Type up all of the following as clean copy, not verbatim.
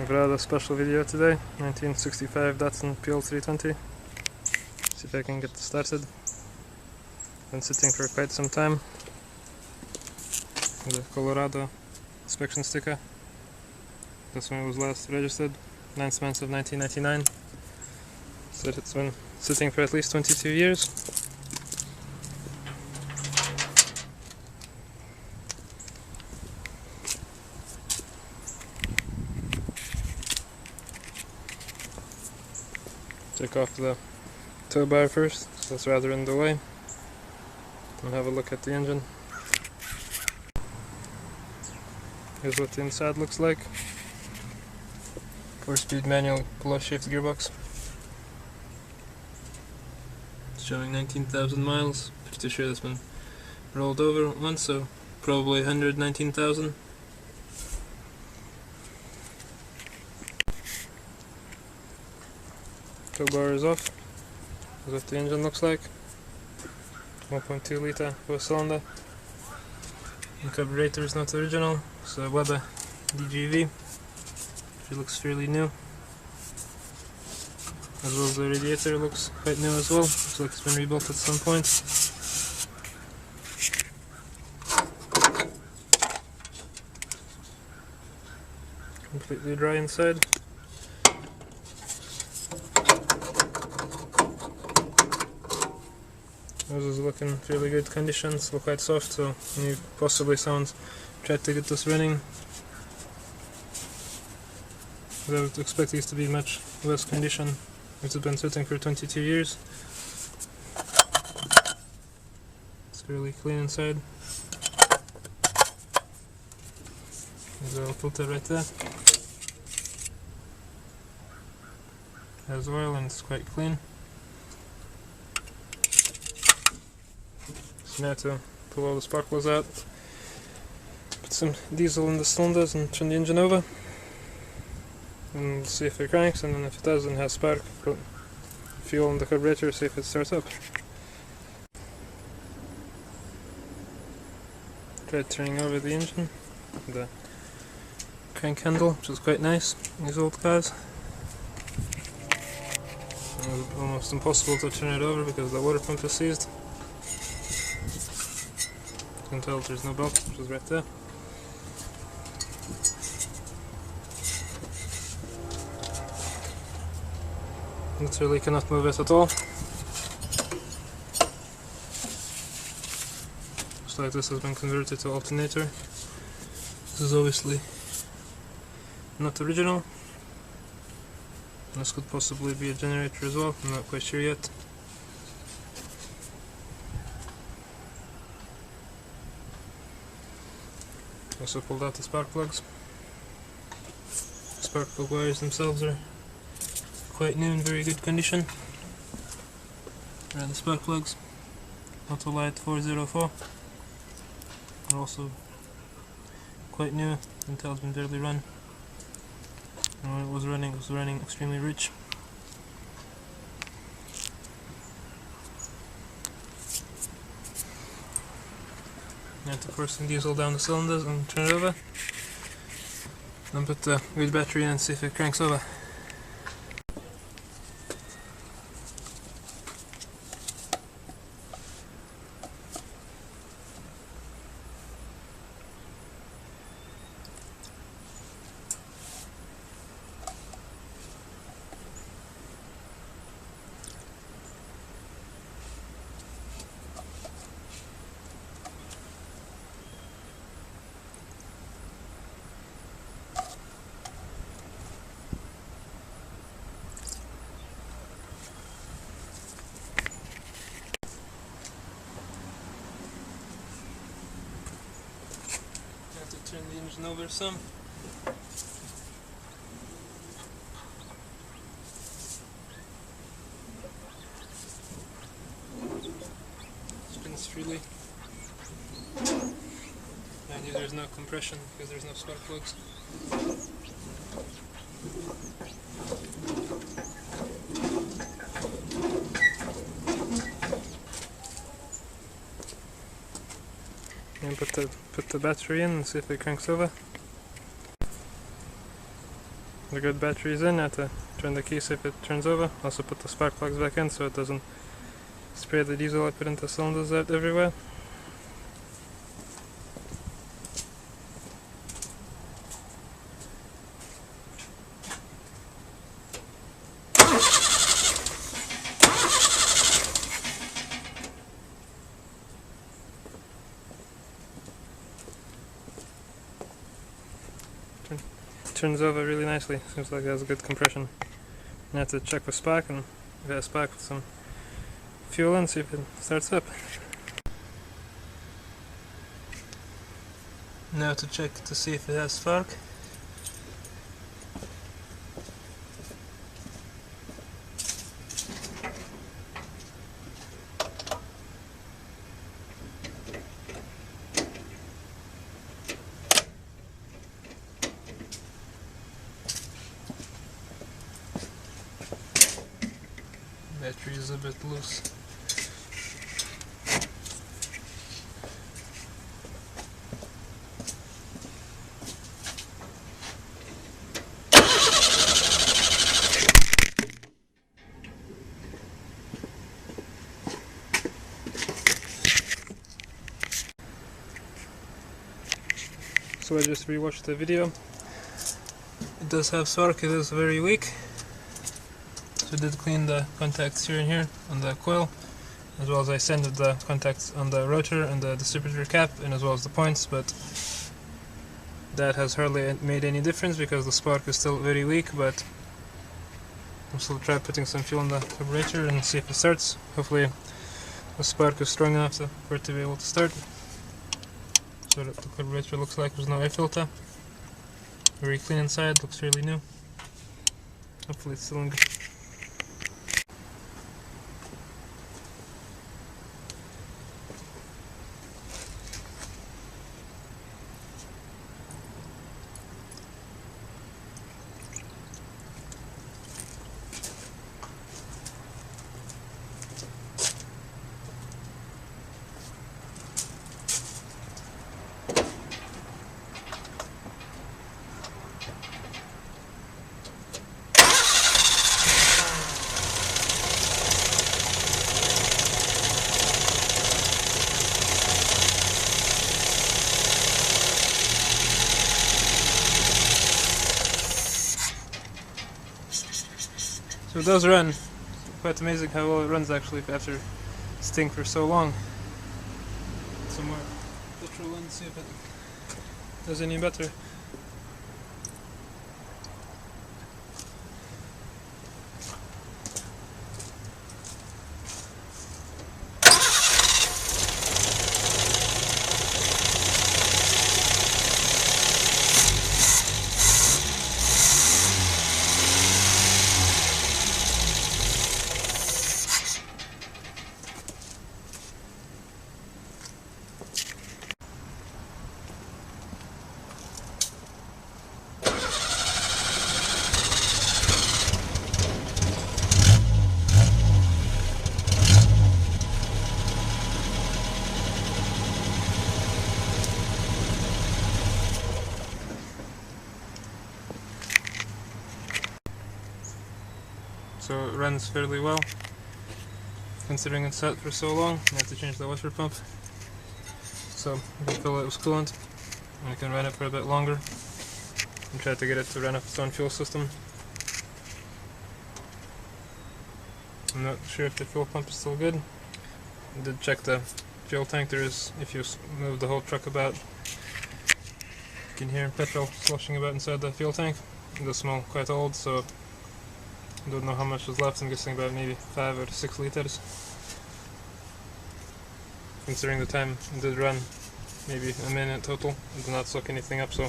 I've got a special video today, 1965 Datsun PL320. See if I can get this started. Been sitting for quite some time. The Colorado inspection sticker. This one was last registered 9th month of 1999. So it's been sitting for at least 22 years. Take off the tow bar first, so that's rather in the way, and have a look at the engine. Here's what the inside looks like. 4-speed manual pull-off shift gearbox. It's showing 19,000 miles. Pretty sure that's been rolled over once, so probably 119,000. Tow bar is off. That's what the engine looks like. 1.2 litre 4-cylinder. The carburetor is not original, it's a Weber DGV. It looks fairly new. As well as the radiator looks quite new as well. Looks like it's been rebuilt at some point. Completely dry inside. This is looking fairly good condition, still quite soft, so possibly someone's tried to get this running. I would expect these to be much less condition. It's been sitting for 22 years. It's fairly clean inside. There's a filter right there. Has oil and it's quite clean. Now to pull all the sparklers out, put some diesel in the cylinders and turn the engine over and see if it cranks, and then if it does and has spark, put fuel in the carburetor, see if it starts up. Tried turning over the engine, the crank handle, which is quite nice in these old cars. It was almost impossible to turn it over because the water pump is seized. You can tell there's no belt, which is right there. Literally cannot move it at all. Looks like this has been converted to alternator. This is obviously not original. This could possibly be a generator as well, I'm not quite sure yet. Also pulled out the spark plugs. The spark plug wires themselves are quite new and very good condition. Here are the spark plugs. Autolite 404. They're also quite new. Until it's been barely run. And when it was running extremely rich. Now to pour some diesel down the cylinders and turn it over. Then put the wheel battery in and see if it cranks over. Turn the engine over some. Spins freely. And there's no compression because there's no spark plugs. And put the battery in and see if it cranks over. the good battery is in. I have to turn the key so if it turns over. Also put the spark plugs back in so it doesn't spray the diesel I put into the cylinders out everywhere. Turns over really nicely. Seems like it has a good compression. You have to check for spark, and if it has spark with some fuel in, see if it starts up. Now to check to see if it has spark. Battery is a bit loose. So I just rewatched the video. It does have spark, it is very weak. So I did clean the contacts here and here on the coil, as well as I sanded the contacts on the rotor and the distributor cap, and as well as the points, but that has hardly made any difference because the spark is still very weak. But I'll still try putting some fuel in the carburetor and see if it starts. Hopefully the spark is strong enough for it to be able to start. So that the carburetor looks like there's no air filter. Very clean inside, looks fairly new. Hopefully it's still in good. So it does run. Quite amazing how well it runs actually after sitting for so long. Some more petrol in, see if it does any better. So it runs fairly well, considering it's sat for so long. I have to change the washer pump, so you can fill it with coolant, and you can run it for a bit longer, and try to get it to run off its own fuel system. I'm not sure if the fuel pump is still good. I did check the fuel tank. There is, if you move the whole truck about, you can hear petrol sloshing about inside the fuel tank. It does smell quite old, so I don't know how much is left. I'm guessing about maybe 5 or 6 liters. Considering the time it did run, maybe a minute total. It did not suck anything up, so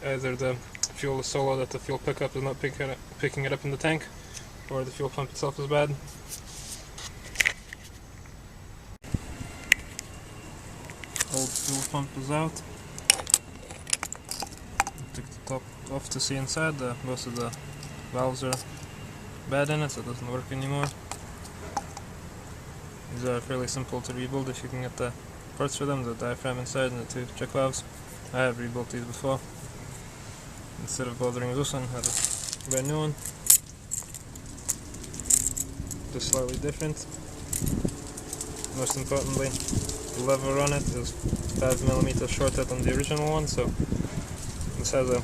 either the fuel is so low that the fuel pickup is not picking it up in the tank, or the fuel pump itself is bad. Old fuel pump is out. Took the top off to see inside. Most of the valves are bad in it, so it doesn't work anymore. These are fairly simple to rebuild if you can get the parts for them, the diaphragm inside and the 2 check valves. I have rebuilt these before. instead of bothering with this one, had a brand new one. Just slightly different. Most importantly, the lever on it is 5mm shorter than the original one, so this has a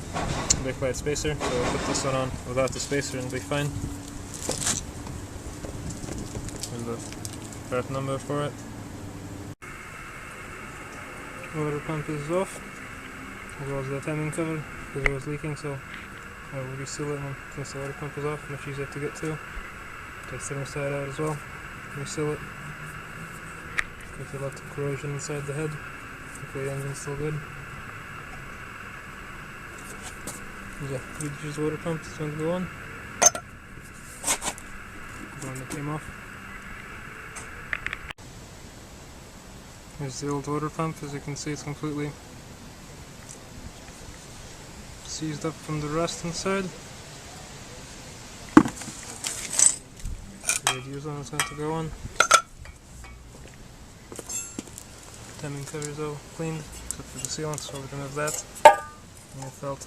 backlight spacer, so I'll put this one on without the spacer and be fine. And the part number for it. Water pump is off, as well as the timing cover, because it was leaking, so I will reseal it once the water pump is off. Much easier to get to. Take the thermostat out as well, reseal it. Quite a lot of corrosion inside the head. Hopefully the engine's still good. There's a good water pump that's going to go on. The one that came off. Here's the old water pump. As you can see, it's completely seized up from the rust inside. The radius on is going to go on. Timing cover is all cleaned, except for the sealant, so we'll remove that. And the felt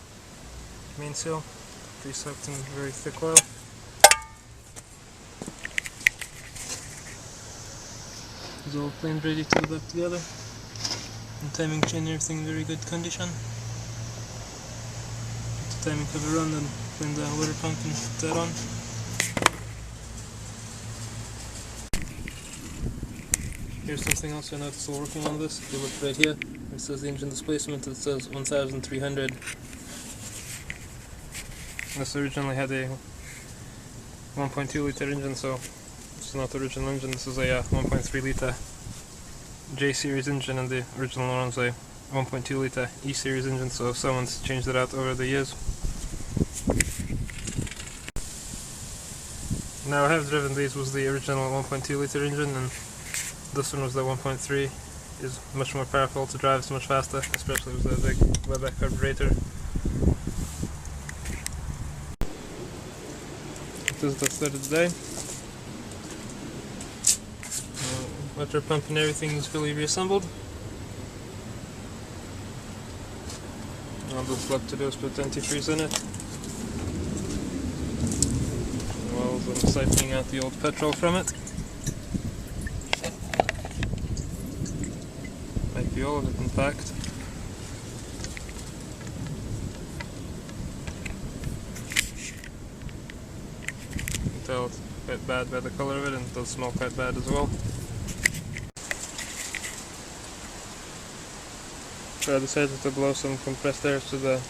main seal, pre-soaked in very thick oil. It's all cleaned, ready to go back together. And timing chain, everything in very good condition. Put the timing cover on, then clean the water pump and put that on. Here's something else I noticed while working on this. If you look right here, it says the engine displacement, it says 1300. This originally had a 1.2 litre engine, so this is not the original engine. This is a 1.3 litre J series engine, and the original one was a 1.2 litre E series engine, so someone's changed it out over the years. Now I have driven these with the original 1.2 litre engine, and this one was the 1.3. Is much more powerful to drive, it's much faster, especially with the big Weber carburetor. This is the third of the day. Water pump and everything is fully reassembled. All that's left to do is put antifreeze in it. While I'm siphoning out the old petrol from it. Might be all of it in fact. You can tell it's quite bad by the colour of it, and it does smell quite bad as well. So I decided to blow some compressed air to the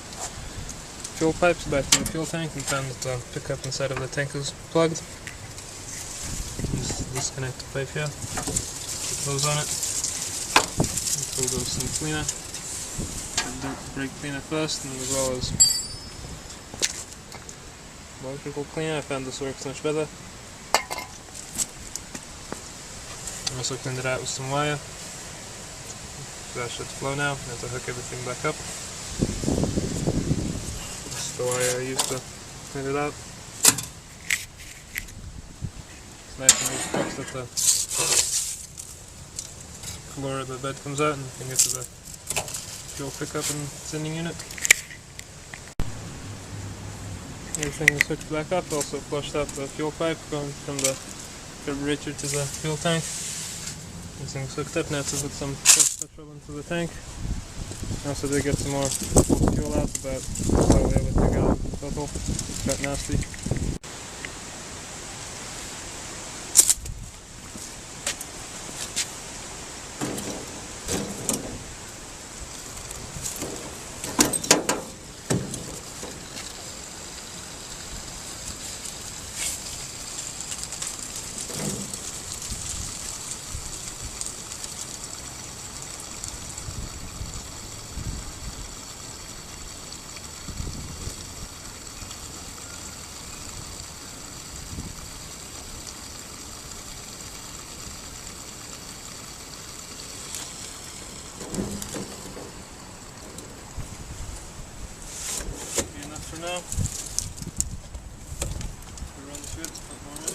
fuel pipes back to the fuel tank, and found that the pickup inside of the tank is plugged. Just disconnect the pipe here, put those on it, and pull those some cleaner, brake cleaner first, and as well as electrical cleaner. I found this works much better. I also cleaned it out with some wire. So that should flow now. I have to hook everything back up. This is the wire I used to clean it out. It's nice and loose fixed that the floor of the bed comes out, and you can get to the fuel pickup and sending unit. Everything is hooked back up. Also flushed out the fuel pipe going from the carburetor to the fuel tank. Everything's hooked up now to put some fresh petrol into the tank. Also did get some more fuel out, about slightly over 2 gallons in total. It's quite nasty. For now, we run the switch, put more in,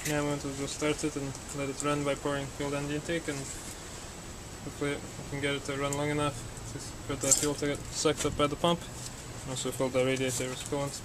now I'm going to just start it and let it run by pouring fuel down the intake, and Hopefully I can get it to run long enough for the fuel to get sucked up by the pump, and also fill the radiator with coolant.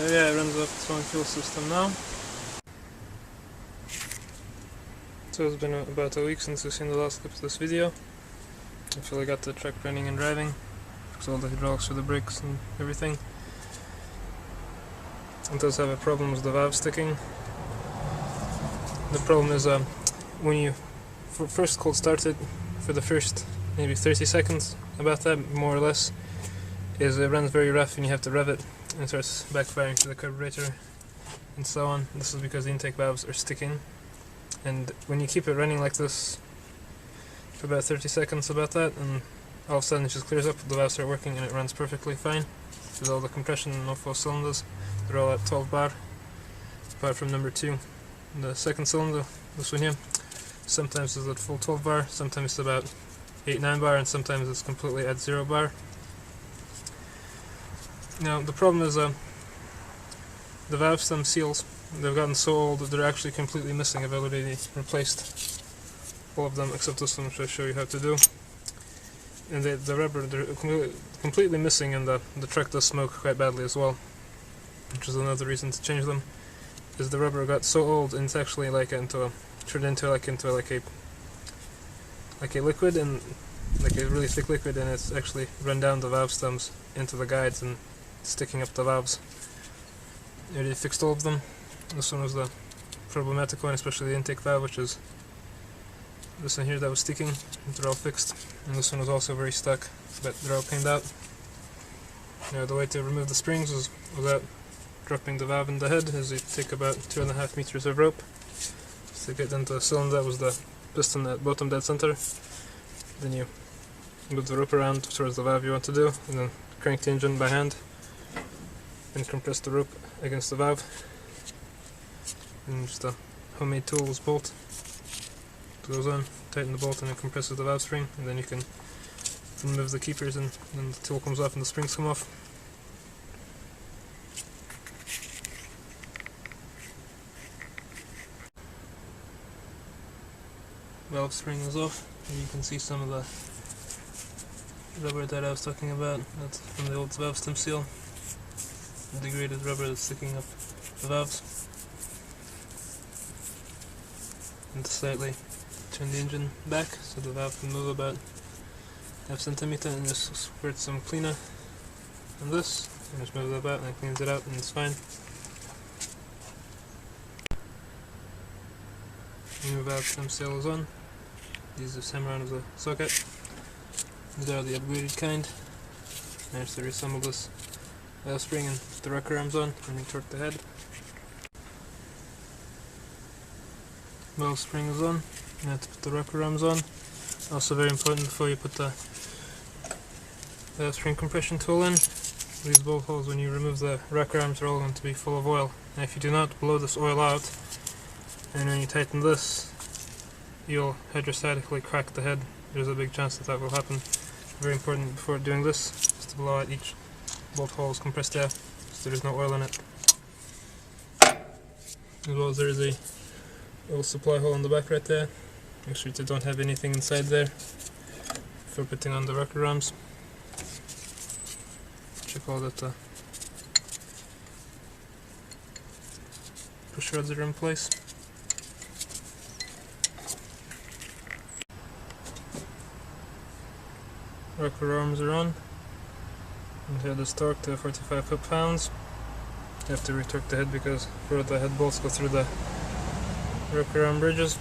Yeah, it runs off its own fuel system now. So it's been about a week since we've seen the last clip of this video. I feel I got the truck running and driving. Fixed all the hydraulics for the brakes and everything. It does have a problem with the valve sticking. The problem is when you first cold start it, for the first maybe 30 seconds, about that more or less, is it runs very rough and you have to rev it and it starts backfiring to the carburetor and so on. This is because the intake valves are sticking, and when you keep it running like this for about 30 seconds, about that, and all of a sudden it just clears up, the valves start working and it runs perfectly fine. There's all the compression and all 4 cylinders, they're all at 12 bar apart from number 2. The second cylinder, this one here, sometimes is at full 12 bar, sometimes it's about 8-9 bar, and sometimes it's completely at 0 bar. Now the problem is the valve stem seals, they've gotten so old that they're actually completely missing. I've already replaced all of them except this one, which I'll show you how to do. And the rubber, they're completely missing, and the truck does smoke quite badly as well, which is another reason to change them. Is the rubber got so old and it's actually like turned into like a liquid, and like a really thick liquid, and it's actually run down the valve stems into the guides and sticking up the valves. I already fixed all of them. This one was the problematic one, especially the intake valve, which is this one here that was sticking. They're all fixed, and this one was also very stuck, but they're all cleaned out. Now the way to remove the springs was without dropping the valve in the head, is you take about 2.5 meters of rope to get into the cylinder. That was the piston at bottom dead center. Then you move the rope around towards the valve you want to do, and then crank the engine by hand and compress the rope against the valve. And just a homemade tool was bolt goes on, tighten the bolt and it compresses the valve spring, and then you can remove the keepers and then the tool comes off and the springs come off. Valve spring is off, and you can see some of the rubber that I was talking about. That's from the old valve stem seal, the degraded rubber that's sticking up the valves. And to slightly turn the engine back so the valve can move about half centimeter, and just squirt some cleaner on this and just move that about and it cleans it out and it's fine. New valve stem seal is on. Use this hammer on as a socket. These are the upgraded kind. Managed to reassemble this valve spring and put the rocker arms on and then torque the head. Valve spring is on. You have to put the rocker arms on. Also very important before you put the valve spring compression tool in. These bolt holes, when you remove the rocker arms, are all going to be full of oil. And if you do not blow this oil out, and when you tighten this, you'll hydrostatically crack the head. There's a big chance that will happen. Very important before doing this is to blow out each bolt hole is compressed air so there's no oil in it. As well as there is a little supply hole in the back right there. Make sure you don't have anything inside there for putting on the rocker arms. Check all that the push rods are in place. Rocker arms are on, and head is torqued to 45 foot-pounds. You have to retorque the head because the head bolts go through the rocker arm bridges.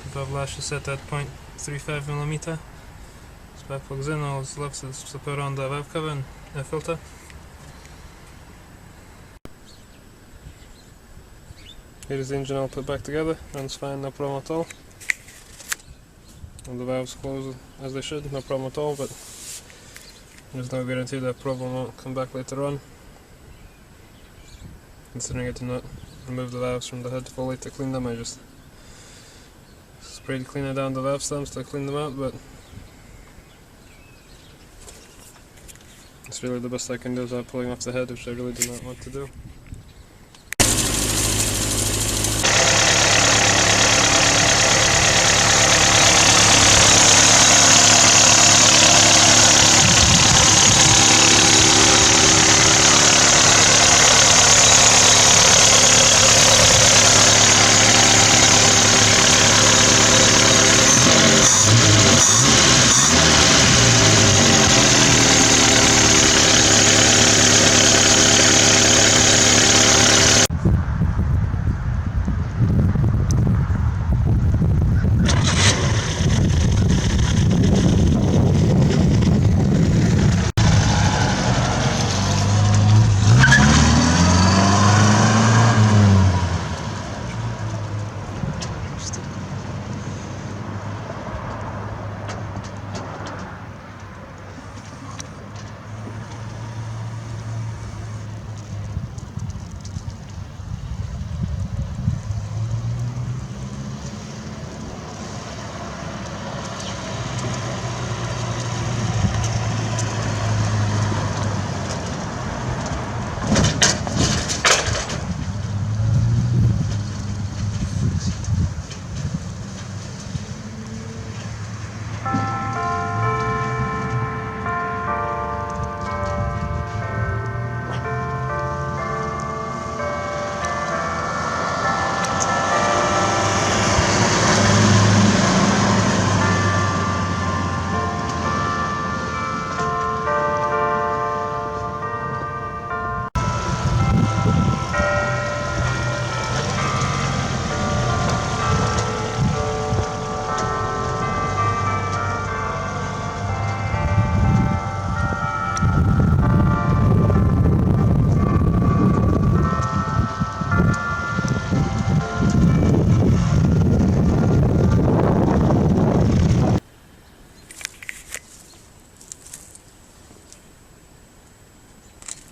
The valve lash is set at 0.35mm. Spark plugs in, all that's left is to put on the valve cover and a filter. Here is the engine all put back together, runs fine, no problem at all. And the valves close as they should, no problem at all, but there's no guarantee that problem won't come back later on. Considering I did not remove the valves from the head fully to clean them, I just sprayed cleaner down the valve stems to clean them out, but it's really the best I can do without pulling off the head, which I really do not want to do.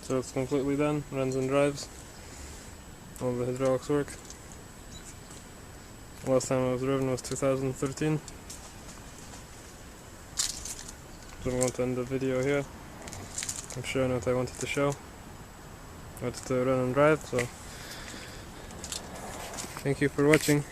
So it's completely done, runs and drives. All the hydraulics work. Last time I was driven was 2013. So I'm going to end the video here. I'm showing what I wanted to show. I wanted to run and drive, so thank you for watching.